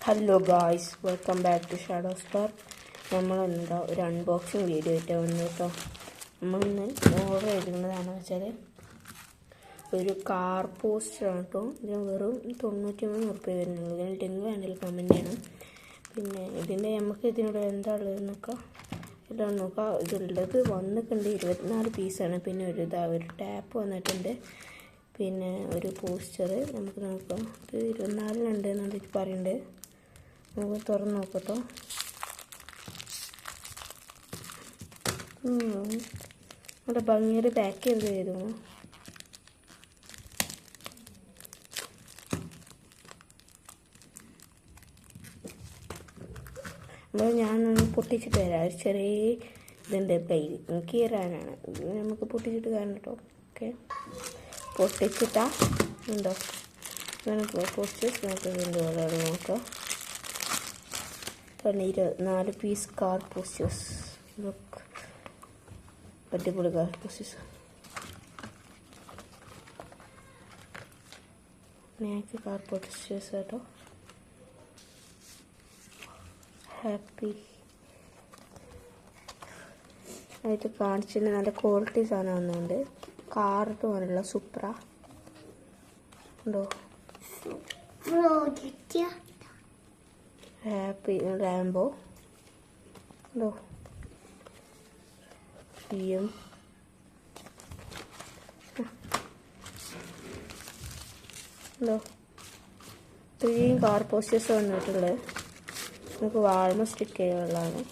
Hello guys, welcome back to shadow star. നമ്മളെന്താ ഒരു unboxing video ആയിട്ട് വന്നു കേട്ടോ. നമ്മളിന്ന് ഓർഡർ ചെയ്തിരുന്നതാണെന്ന് വെച്ചാൽ ഒരു കാർ പോസ്റ്ററാണ് കേട്ടോ. ഇതിന് വെറും 93 റുപ്യ വരുന്നുള്ളൂ. ഇതിന് ലിങ്ക് വേണമെങ്കിൽ കമൻറ്റ് ചെയ്യണം. പിന്നെ നമുക്ക് ഇതിനോട് എന്താ ഉള്ളതെന്ന് നോക്കാം. എല്ലാം നോക്കാം. ഇതുള്ളത് വന്നിട്ടുണ്ട് 24 പീസാണ്. പിന്നെ ഒരു ടാപ്പ് വന്നിട്ടുണ്ട്. പിന്നെ ഒരു പോസ്റ്റർ നമുക്ക് നോക്കാം. ഇത് 24 എന്നാണ് പറയുന്നത്. നമുക്ക് തുറന്ന് നോക്കട്ടോ. നമ്മുടെ ഭംഗിയുടെ പാക്ക് ചെയ്തിരുന്നു. അപ്പോൾ ഞാനൊന്ന് പൊട്ടിച്ചിട്ട് തരാം. ഒരു ചെറിയ ഇതുണ്ട് കയ്യിൽ, കീറാനാണ്. നമുക്ക് പൊട്ടിച്ചിട്ട് തരാം കേട്ടോ. ഓക്കെ, പൊട്ടിച്ചിട്ടാ ഉണ്ടോ നമുക്ക് പോസ്റ്റേഴ്സ് നമുക്ക് ഇതിൻ്റെ ഓർഡർ നോക്കാം. 24 പീസ് കാർ പോസ്റ്റേഴ്സ്. ലുക്ക്, അടിപൊളി കാർ പോസ്റ്റേഴ്സ്. ഞങ്ങൾക്ക് കാർ പോസ്റ്റേഴ്സ് കേട്ടോ. ഹാപ്പി ആയിട്ട് കാണിച്ചിട്ട് നല്ല ക്വാളിറ്റി സാധനം വന്നുണ്ട്. കാറിട്ട് പോലുള്ള സൂപ്ര ഉണ്ടോ. ഹാപ്പി റാംബോ ഉണ്ടോ. ഉണ്ടോ. ഇത്രയും കാർ പോസ്റ്റേഴ്സ് വന്നിട്ടുള്ളത്. നമുക്ക് വാൾമ സ്റ്റിക്ക് ചെയ്യാനുള്ളതാണ്.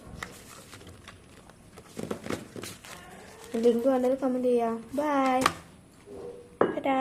ലിങ്ക് വേണ്ടത് കമൻറ്റ് ചെയ്യാം. ബൈ. ടാറ്റാ.